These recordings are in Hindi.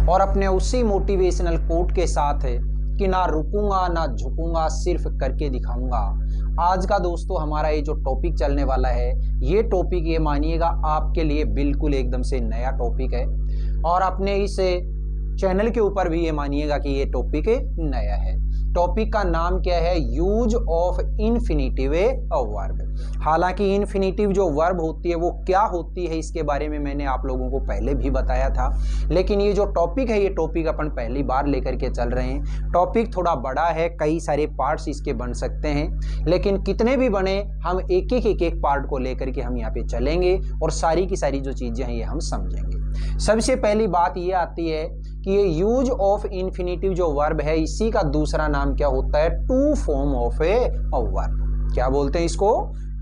और अपने उसी मोटिवेशनल कोट के साथ कि ना रुकूंगा ना झुकूंगा, सिर्फ करके दिखाऊंगा। आज का दोस्तों हमारा ये जो टॉपिक चलने वाला है, ये टॉपिक ये मानिएगा आपके लिए बिल्कुल एकदम से नया टॉपिक है, और अपने इस चैनल के ऊपर भी ये मानिएगा कि ये टॉपिक नया है। टॉपिक का नाम क्या है? Use of infinitive verb. हालांकि इन्फिनिटिव जो वर्ब होती है वो क्या होती है इसके बारे में मैंने आप लोगों को पहले भी बताया था, लेकिन ये जो टॉपिक है ये टॉपिक अपन पहली बार लेकर के चल रहे हैं। टॉपिक थोड़ा बड़ा है, कई सारे पार्ट्स इसके बन सकते हैं, लेकिन कितने भी बने हम एक एक पार्ट को लेकर के हम यहाँ पे चलेंगे और सारी की सारी जो चीजें हैं ये हम समझेंगे। सबसे पहली बात ये आती है कि ये यूज ऑफ इन्फिनिटिव जो वर्ब है इसी का दूसरा नाम क्या होता है? To form of a verb. क्या बोलते हैं इसको?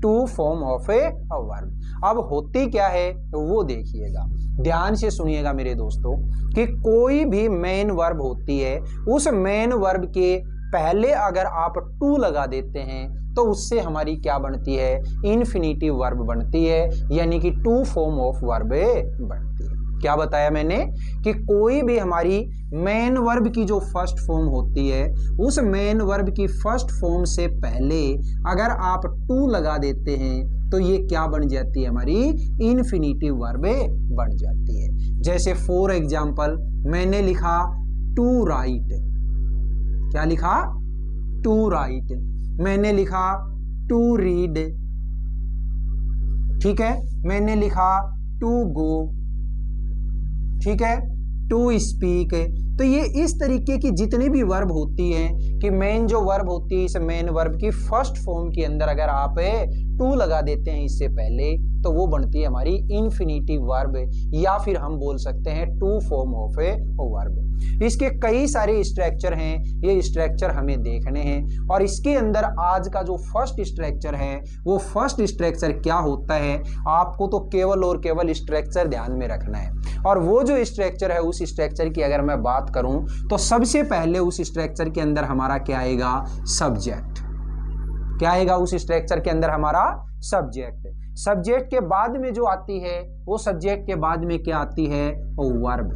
To form of a verb. अब होती क्या है वो देखिएगा, ध्यान से सुनिएगा मेरे दोस्तों, कि कोई भी मेन वर्ब होती है, उस मेन वर्ब के पहले अगर आप टू लगा देते हैं तो उससे हमारी क्या बनती है? इन्फिनिटिव वर्ब बनती है, यानी कि टू फॉर्म ऑफ वर्ब बनती है। क्या बताया मैंने? कि कोई भी हमारी मेन वर्ब की जो फर्स्ट फॉर्म होती है, उस मेन वर्ब की फर्स्ट फॉर्म से पहले अगर आप टू लगा देते हैं तो ये क्या बन जाती है? हमारी इन्फिनिटिव वर्ब बन जाती है। जैसे फॉर एग्जाम्पल मैंने लिखा टू राइट। क्या लिखा? To write. मैंने लिखा टू रीड, ठीक है। मैंने लिखा टू गो, ठीक है, टू स्पीक। तो ये इस तरीके की जितनी भी वर्ब होती हैं कि मेन जो वर्ब होती है, इस मेन वर्ब की फर्स्ट फॉर्म के अंदर अगर आप टू लगा देते हैं इससे पहले तो वो बनती है हमारी इन्फिनिटिव वर्ब, या फिर हम बोल सकते हैं to form of a verb. इसके कई सारे स्ट्रक्चर हैं, ये स्ट्रक्चर हमें देखने हैं, और इसके अंदर आज का जो फर्स्ट स्ट्रक्चर है वो फर्स्ट स्ट्रक्चर क्या होता है आपको तो केवल और केवल स्ट्रक्चर ध्यान में रखना है। और वो जो स्ट्रक्चर है उस स्ट्रक्चर की अगर मैं बात करूं तो सबसे पहले उस स्ट्रक्चर के अंदर हमारा क्या आएगा? सब्जेक्ट। क्या आएगा उस स्ट्रक्चर के अंदर? हमारा सब्जेक्ट। सब्जेक्ट के बाद में जो आती है वो सब्जेक्ट के बाद में क्या आती है? वर्ब।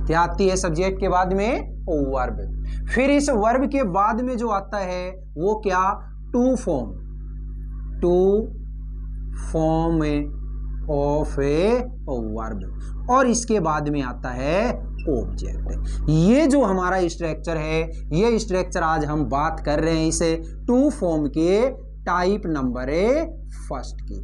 क्या आती है सब्जेक्ट के बाद में? वर्ब। फिर इस वर्ब के बाद में जो आता है वो क्या? To form. To form of a verb, और इसके बाद में आता है ऑब्जेक्ट। ये जो हमारा स्ट्रक्चर है, ये स्ट्रक्चर आज हम बात कर रहे हैं इसे टू फॉर्म के टाइप नंबर फर्स्ट की,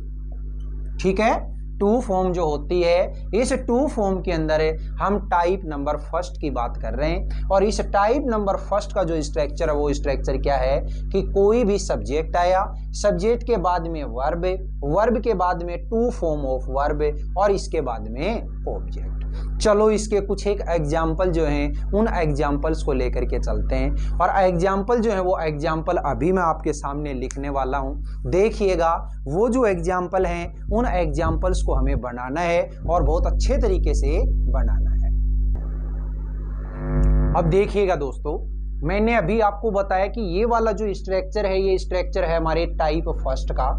ठीक है। टू फॉर्म जो होती है, इस टू फॉर्म के अंदर हम टाइप नंबर फर्स्ट की बात कर रहे हैं, और इस टाइप नंबर फर्स्ट का जो स्ट्रक्चर है वो स्ट्रक्चर क्या है? कि कोई भी सब्जेक्ट आया, सब्जेक्ट के बाद में वर्ब, वर्ब के बाद में टू फॉर्म ऑफ वर्ब, और इसके बाद में ऑब्जेक्ट। चलो इसके कुछ एक एग्जाम्पल जो हैं उन एग्जाम्पल्स को लेकर के चलते हैं, और एग्जाम्पल जो है वो एग्जाम्पल अभी मैं आपके सामने लिखने वाला हूं। देखिएगा वो जो एग्जाम्पल हैं उन एग्जाम्पल्स को हमें बनाना है और बहुत अच्छे तरीके से बनाना है। अब देखिएगा दोस्तों, मैंने अभी आपको बताया कि ये वाला जो स्ट्रक्चर है ये स्ट्रक्चर है हमारे टाइप फर्स्ट का।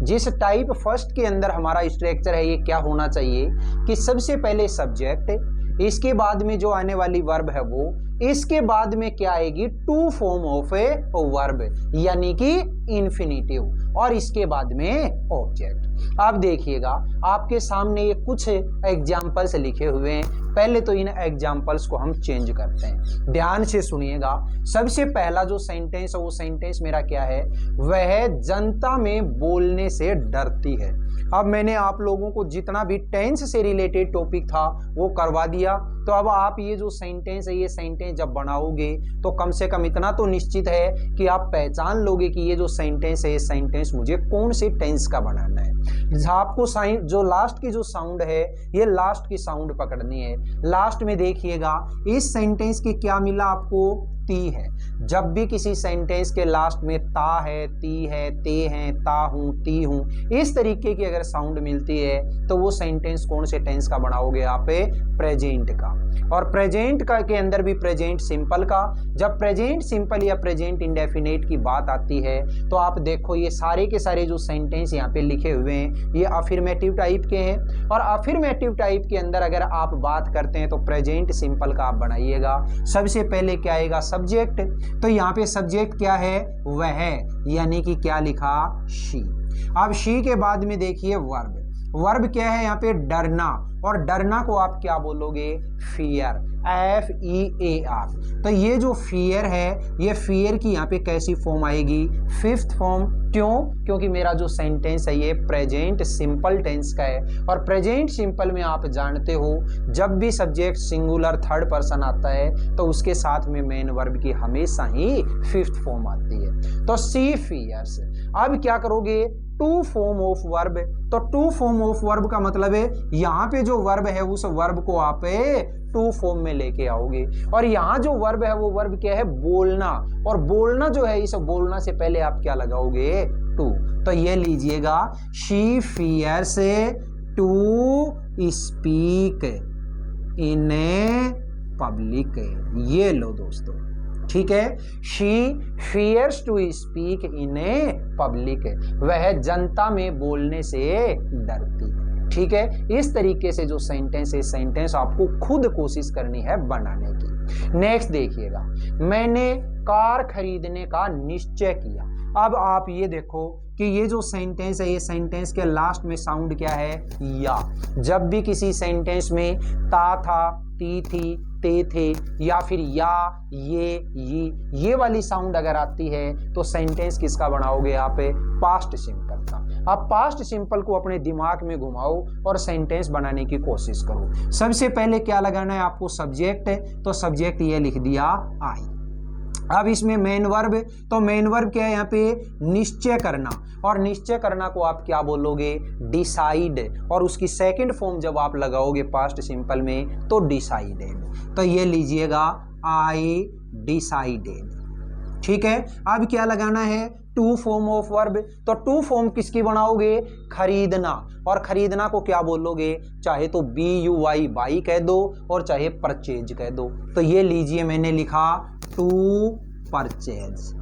जिस टाइप फर्स्ट के अंदर हमारा स्ट्रक्चर है ये क्या होना चाहिए? कि सबसे पहले सब्जेक्ट, इसके बाद में जो आने वाली वर्ब है वो, इसके बाद में क्या आएगी? To form of a verb, यानी कि इन्फिनिटिव, और इसके बाद में ऑब्जेक्ट। अब देखिएगा आपके सामने ये कुछ एग्जाम्पल्स लिखे हुए हैं, पहले तो इन एग्जाम्पल्स को हम चेंज करते हैं। ध्यान से सुनिएगा। सबसे पहला जो सेंटेंस है वो सेंटेंस मेरा क्या है? वह जनता में बोलने से डरती है। अब मैंने आप लोगों को जितना भी टेंस से रिलेटेड टॉपिक था वो करवा दिया, तो अब आप ये जो सेंटेंस है ये सेंटेंस जब बनाओगे तो कम से कम इतना तो निश्चित है कि आप पहचान लोगे कि ये जो सेंटेंस है ये सेंटेंस मुझे कौन से टेंस का बनाना है। आपको जो लास्ट की जो साउंड है ये लास्ट की साउंड पकड़नी है। लास्ट में देखिएगा इस सेंटेंस की क्या मिला आपको? ती है। जब भी किसी सेंटेंस के लास्ट में ता है, ती है, ते हैं, ता हूं, ती हूं, इस तरीके की अगर साउंड मिलती है तो वो सेंटेंस कौन से टेंस का बनाओगे आप? प्रेजेंट का। और प्रेजेंट का के अंदर भी प्रेजेंट सिंपल का। जब प्रेजेंट सिंपल या प्रेजेंट इंडेफिनेट की बात आती है तो आप देखो ये सारे के सारे जो सेंटेंस यहाँ पे लिखे हुए हैं ये अफर्मेटिव टाइप के हैं। और अफर्मेटिव टाइप के अंदर अगर आप बात करते हैं तो प्रेजेंट सिंपल का आप बनाइएगा। सबसे पहले क्या आएगा? सब्जेक्ट। तो यहाँ पे सब्जेक्ट क्या है? वह, यानी कि क्या लिखा? शी। अब शी के बाद में देखिए वर्ब। वर्ब क्या है यहाँ पे? डरना। और डरना को आप क्या बोलोगे? Fear, FEAR। तो ये जो फियर है ये फियर की यहाँ पे कैसी फॉर्म आएगी? Fifth form. क्यों? क्योंकि मेरा जो सेंटेंस है ये प्रेजेंट सिंपल टेंस का है। और प्रेजेंट सिंपल में आप जानते हो जब भी सब्जेक्ट सिंगुलर थर्ड पर्सन आता है तो उसके साथ में मेन वर्ब की हमेशा ही फिफ्थ फॉर्म आती है। तो सी फियर्स। अब क्या करोगे? To form of verb. तो टू फॉर्म ऑफ वर्ब का मतलब है यहाँ पे जो वर्ब है उस वर्ब को आप टू फॉर्म में लेके आओगे। और यहाँ जो वर्ब है वो वर्ब क्या है? बोलना। और बोलना जो है इस बोलना से पहले आप क्या लगाओगे? टू। तो ये लीजिएगा, she fears to speak in public. ये लो दोस्तों, ठीक है। She fears to speak in a public. वह जनता में बोलने से डरती है। ठीक है। इस तरीके से जो सेंटेंस है सेंटेंस आपको खुद कोशिश करनी है बनाने की। नेक्स्ट देखिएगा, मैंने कार खरीदने का निश्चय किया। अब आप ये देखो कि ये जो सेंटेंस है ये सेंटेंस के लास्ट में साउंड क्या है? या। जब भी किसी सेंटेंस में ता था, ती थी, ते थे या फिर या, ये वाली साउंड अगर आती है तो सेंटेंस किसका बनाओगे आप? पास्ट सिंपल का। आप पास्ट सिंपल को अपने दिमाग में घुमाओ और सेंटेंस बनाने की कोशिश करो। सबसे पहले क्या लगाना है आपको? सब्जेक्ट। तो सब्जेक्ट ये लिख दिया आई। अब इसमें मेन वर्ब। तो मेन वर्ब क्या है यहाँ पे? निश्चय करना। और निश्चय करना को आप क्या बोलोगे? डिसाइड। और उसकी सेकंड फॉर्म जब आप लगाओगे पास्ट सिंपल में तो डिसाइडेड। तो ये लीजिएगा, आई डिसाइडेड। ठीक है। अब क्या लगाना है? To form of verb. तो टू फॉर्म किसकी बनाओगे? खरीदना। और खरीदना को क्या बोलोगे? चाहे तो BUY बाई कह दो और चाहे परचेज कह दो। तो ये लीजिए, मैंने लिखा टू परचेज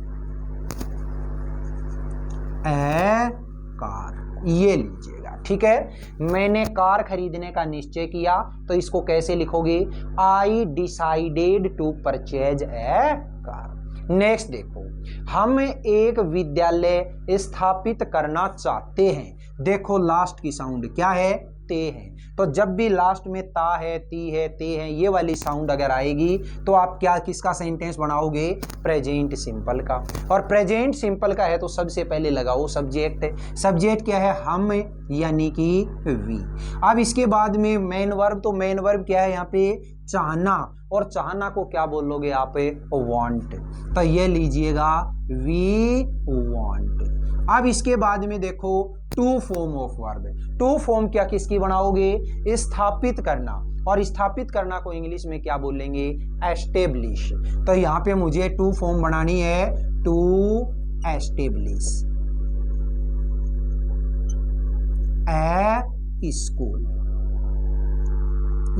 ए कार। ये लीजिएगा, ठीक है। मैंने कार खरीदने का निश्चय किया तो इसको कैसे लिखोगे? I decided to purchase a car. Next देखो, हम एक विद्यालय स्थापित करना चाहते हैं। देखो लास्ट की साउंड क्या है? ते है। तो जब भी लास्ट में ता है, ती है, ते है, ये वाली साउंड अगर आएगी तो आप क्या किसका सेंटेंस बनाओगे? प्रेजेंट सिंपल का। और प्रेजेंट सिंपल का है तो सबसे पहले लगाओ सब्जेक्ट। सब्जेक्ट क्या है? हम, यानी कि वी। अब इसके बाद में मेन वर्ब। तो मेन वर्ब क्या है यहाँ पे? चाहना। और चाहना को क्या बोलोगे आप? वांट। तो ये लीजिएगा, वी वांट। अब इसके बाद में देखो to form of verb. To form क्या किसकी बनाओगे? स्थापित करना। और स्थापित करना को इंग्लिश में क्या बोलेंगे? एस्टेब्लिश। तो यहाँ पे मुझे टू फॉर्म बनानी है, टू एस्टेब्लिश ए स्कूल।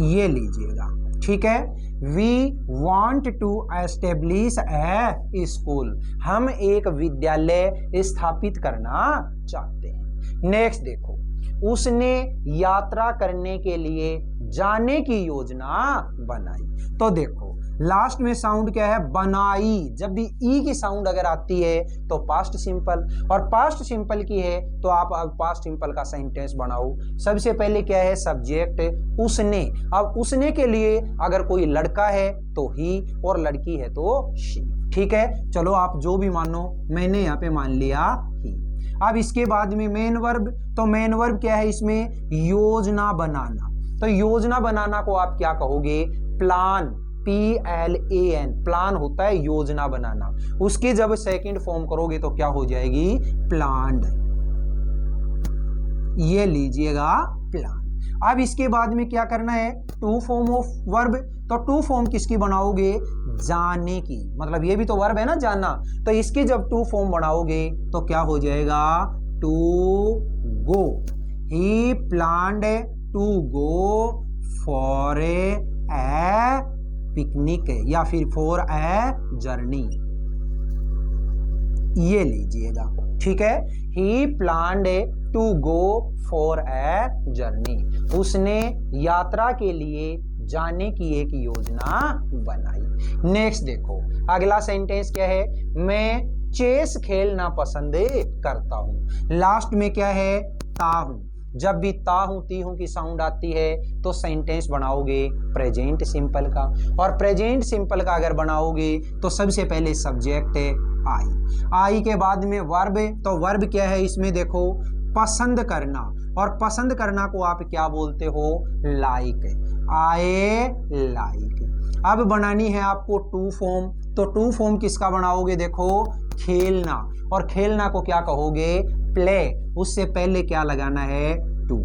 ये लीजिएगा, ठीक है। We want to establish a school. हम एक विद्यालय स्थापित करना चाहते हैं। नेक्स्ट देखो, उसने यात्रा करने के लिए जाने की योजना बनाई। तो देखो लास्ट में साउंड क्या है? बनाई। जब भी ई की साउंड अगर आती है तो पास्ट सिंपल। और पास्ट सिंपल की है तो आप अब पास्ट सिंपल का सेंटेंस बनाओ। सबसे पहले क्या है? सब्जेक्ट उसने। अब उसने के लिए अगर कोई लड़का है तो ही और लड़की है तो शी। ठीक है, चलो आप जो भी मानो, मैंने यहाँ पे मान लिया ही। अब इसके बाद में मेन वर्ब। तो मेन वर्ब क्या है इसमें? योजना बनाना। तो योजना बनाना को आप क्या कहोगे? प्लान। PLAN। प्लान होता है योजना बनाना। उसकी जब सेकंड फॉर्म करोगे तो क्या हो जाएगी? प्लान्ड। ये लीजिएगा, प्लान। अब इसके बाद में क्या करना है? To form of verb. तो टू फॉर्म किसकी बनाओगे? जाने की। मतलब ये भी तो वर्ब है ना, जाना। तो इसकी जब टू फॉर्म बनाओगे तो क्या हो जाएगा? To go. He planned to go for a a picnic या फिर फॉर ए जर्नी, ये लीजिएगा। ठीक है, he planned to go for a journey, उसने यात्रा के लिए जाने की एक योजना बनाई। नेक्स्ट देखो, अगला सेंटेंस क्या है, मैं चेस खेलना पसंद करता हूं। लास्ट में क्या है, ता हूं। जब भी ता हूं ती हूं की साउंड आती है तो सेंटेंस बनाओगे प्रेजेंट सिंपल का, और प्रेजेंट सिंपल का अगर बनाओगे तो सबसे पहले सब्जेक्ट है आई के बाद में वर्ब, तो वर्ब क्या है इसमें देखो, पसंद करना, और पसंद करना को आप क्या बोलते हो, लाइक, आए लाइक। अब बनानी है आपको टू फॉर्म, तो टू फॉर्म किसका बनाओगे, देखो खेलना, और खेलना को क्या कहोगे, प्ले, उससे पहले क्या लगाना है, टू।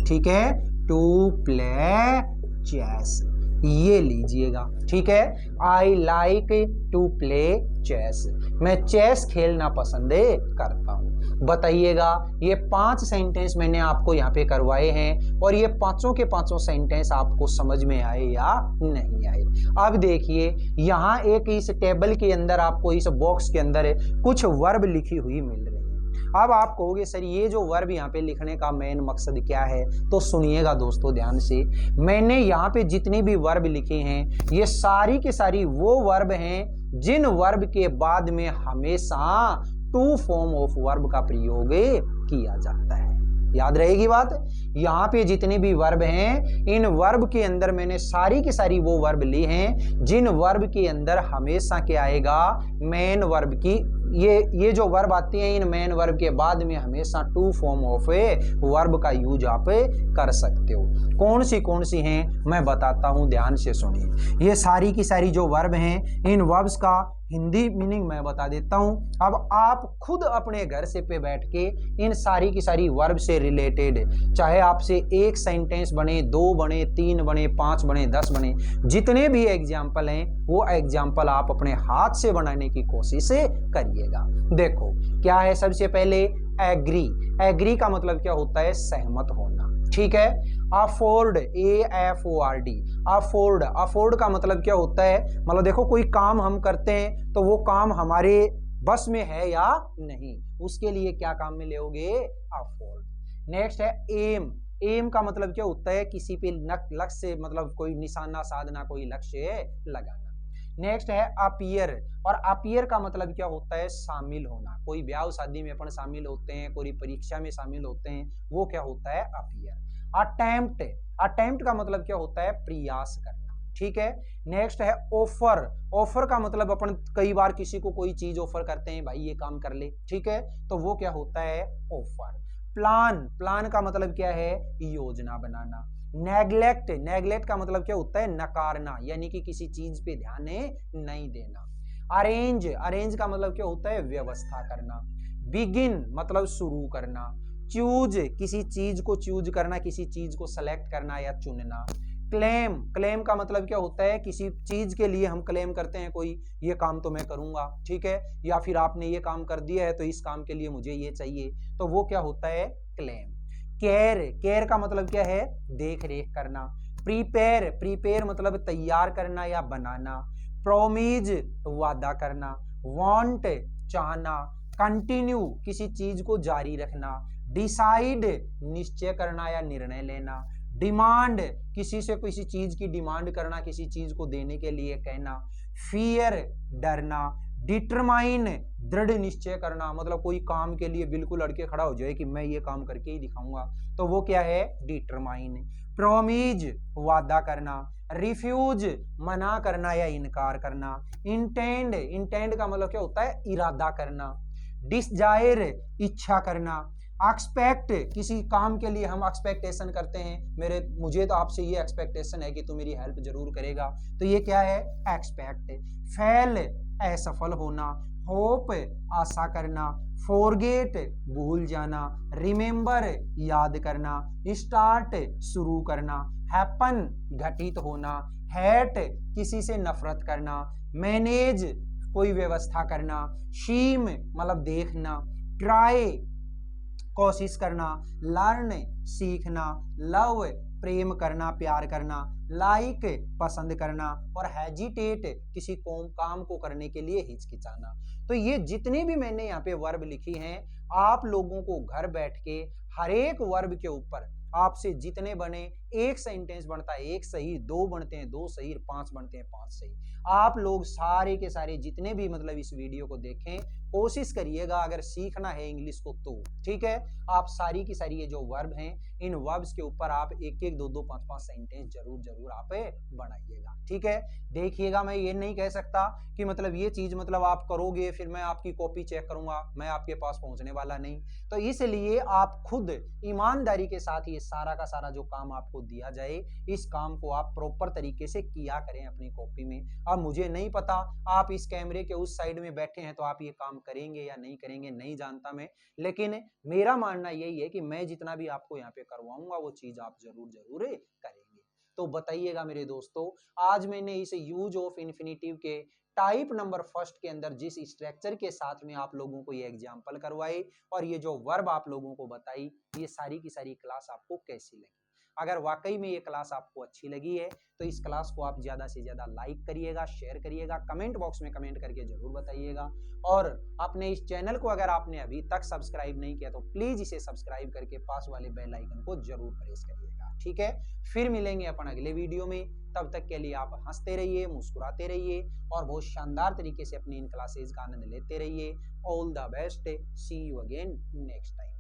ठीक है, टू प्ले चेस, ये लीजिएगा। ठीक है, I like to play chess, मैं चेस खेलना पसंद करता हूं। बताइएगा, ये 5 सेंटेंस मैंने आपको यहाँ पे करवाए हैं, और ये पांचों के पांचों सेंटेंस आपको समझ में आए या नहीं आए। अब देखिए, यहाँ एक इस टेबल के अंदर आपको इस बॉक्स के अंदर कुछ वर्ब लिखी हुई मिल रही है। अब आप कहोगे सर ये जो वर्ब यहाँ पे लिखने का मेन मकसद क्या है, तो सुनिएगा दोस्तों ध्यान से। मैंने यहाँ पे जितनी भी वर्ब लिखे हैं ये सारी की सारी वो वर्ब हैं जिन वर्ब के बाद में हमेशा टू फॉर्म ऑफ वर्ब का प्रयोग किया जाता है। याद रहेगी बात, यहाँ पे जितने भी वर्ब हैं इन वर्ब के अंदर मैंने सारी की सारी वो वर्ब ली हैं जिन वर्ब के अंदर हमेशा क्या आएगा, मेन वर्ब की, ये जो वर्ब आती हैं इन मेन वर्ब के बाद में हमेशा टू फॉर्म ऑफ वर्ब का यूज आप कर सकते हो। कौन सी हैं मैं बताता हूं, ध्यान से सुनिए। ये सारी की सारी जो वर्ब हैं इन वर्ब्स का हिंदी मीनिंग मैं बता देता हूं। अब आप खुद अपने घर से पे बैठ के इन सारी की सारी वर्ब से रिलेटेड, चाहे आपसे एक सेंटेंस बने, 2 बने, 3 बने, 5 बने, 10 बने, जितने भी एग्जाम्पल हैं वो एग्जाम्पल आप अपने हाथ से बनाने की कोशिश करिएगा। देखो क्या है, सबसे पहले एग्री, एग्री का मतलब क्या होता है, सहमत होना। ठीक है, अफोर्ड, AFORD, अफोर्ड, अफोर्ड का मतलब क्या होता है, मतलब देखो कोई काम हम करते हैं तो वो काम हमारे बस में है या नहीं, उसके लिए क्या काम में लेोगे, अफोर्ड। नेक्स्ट है एम, एम का मतलब क्या होता है, किसी पे लक्ष्य, मतलब कोई निशाना साधना, कोई लक्ष्य लगाना। नेक्स्ट है अपीयर, और अपीयर का मतलब क्या होता है, शामिल होना। कोई ब्याह शादी में अपन शामिल होते हैं, कोई परीक्षा में शामिल होते हैं, वो क्या होता है, अपीयर। अटेम्प्ट, अटेम्प्ट का मतलब क्या होता है, प्रयास करना। ठीक है, नेक्स्ट है ऑफर, ऑफर का मतलब अपन कई बार किसी को कोई चीज ऑफर करते हैं, भाई ये काम कर ले, ठीक है, तो वो क्या होता है, ऑफर। प्लान, प्लान का मतलब क्या है, योजना बनाना। नेग्लेक्ट, नेग्लेक्ट का मतलब क्या होता है, नकारना, यानी कि किसी चीज पे ध्यान नहीं देना। अरेंज, अरेंज का मतलब क्या होता है, व्यवस्था करना। बिगिन मतलब शुरू करना। चूज, किसी चीज को चूज करना, किसी चीज को सेलेक्ट करना या चुनना। क्लेम, क्लेम का मतलब क्या होता है, किसी चीज के लिए हम क्लेम करते हैं, कोई ये काम तो मैं करूंगा, ठीक है, या फिर आपने ये काम कर दिया है तो इस काम के लिए मुझे ये चाहिए, तो वो क्या होता है, क्लेम। केयर, केयर का मतलब क्या है, देख रेख करना। प्रीपेयर, प्रीपेयर मतलब तैयार करना या बनाना। प्रोमिज वादा करना। वांट चाहना। कंटिन्यू किसी चीज को जारी रखना। डिसाइड निश्चय करना या निर्णय लेना। डिमांड किसी से किसी चीज की डिमांड करना, किसी चीज को देने के लिए कहना। फियर डरना। डिटरमाइन दृढ़ निश्चय करना, मतलब कोई काम के लिए बिल्कुल अड़के खड़ा हो जाए कि मैं ये काम करके ही दिखाऊंगा, तो वो क्या है, डिटरमाइन। प्रोमिज वादा करना। रिफ्यूज मना करना या इनकार करना। इंटेंड, इंटेंड का मतलब क्या होता है, इरादा करना। डिजायर इच्छा करना। एक्सपेक्ट किसी काम के लिए हम एक्सपेक्टेशन करते हैं, मुझे तो आपसे ये एक्सपेक्टेशन है कि तू मेरी हेल्प जरूर करेगा, तो ये क्या है, एक्सपेक्ट। फेल असफल होना। होप आशा करना। फॉरगेट भूल जाना। रिमेंबर याद करना। स्टार्ट शुरू करना। हैपन घटित होना। हेट किसी से नफरत करना। मैनेज कोई व्यवस्था करना। शीम मतलब देखना। ट्राई कोशिश करना, लर्न सीखना, लव प्रेम करना, प्यार करना, लाइक पसंद करना, और हेजिटेट किसी काम को करने के लिए हिचकिचाना। तो ये जितने भी मैंने यहाँ पे वर्ब लिखी हैं, आप लोगों को घर बैठ के हर एक वर्ब के ऊपर आपसे जितने बने, एक सेंटेंस बनता है एक सही, दो बनते हैं दो सही, पांच बनते हैं पांच सही। आप लोग सारे के सारे जितने भी मतलब इस वीडियो को देखें, कोशिश करिएगा अगर सीखना है इंग्लिश को तो, ठीक है। आप सारी की सारी ये जो वर्ब हैं, इन वर्ब्स के ऊपर आप एक एक दो दो पांच पांच सेंटेंस जरूर जरूर आप बनाइएगा, ठीक है। देखिएगा, मैं ये नहीं कह सकता कि मतलब ये चीज मतलब आप करोगे फिर मैं आपकी कॉपी चेक करूंगा, मैं आपके पास पहुंचने वाला नहीं। तो इसलिए आप खुद ईमानदारी के साथ ये सारा का सारा जो काम आपको दिया जाए, इस काम को आप प्रॉपर तरीके से किया करें अपनी कॉपी में। अब मुझे नहीं पता आप इस कैमरे के उस साइड में बैठे हैं तो आप ये काम करेंगे या नहीं करेंगे, नहीं जानता मैं, लेकिन मेरा मानना यही है कि मैं जितना भी आपको यहाँ पे करवाऊंगा वो चीज आप जरूर जरूर करेंगे। तो बताइएगा मेरे दोस्तों, आज मैंने इस यूज ऑफ इन्फिनेटिव के टाइप नंबर फर्स्ट के अंदर जिस स्ट्रक्चर के साथ में आप लोगों को ये एग्जाम्पल करवाए और ये जो वर्ब आप लोगों को बताई, ये सारी की सारी क्लास आपको कैसी लगी। अगर वाकई में ये क्लास आपको अच्छी लगी है तो इस क्लास को आप ज्यादा से ज्यादा लाइक करिएगा, शेयर करिएगा, कमेंट बॉक्स में कमेंट करके जरूर बताइएगा। और अपने इस चैनल को अगर आपने अभी तक सब्सक्राइब नहीं किया तो प्लीज इसे सब्सक्राइब करके पास वाले बेल आइकन को जरूर प्रेस करिएगा, ठीक है। फिर मिलेंगे अपन अगले वीडियो में, तब तक के लिए आप हंसते रहिए, मुस्कुराते रहिए और बहुत शानदार तरीके से अपनी इन क्लासेस का आनंद लेते रहिए। All the best, see you again next time.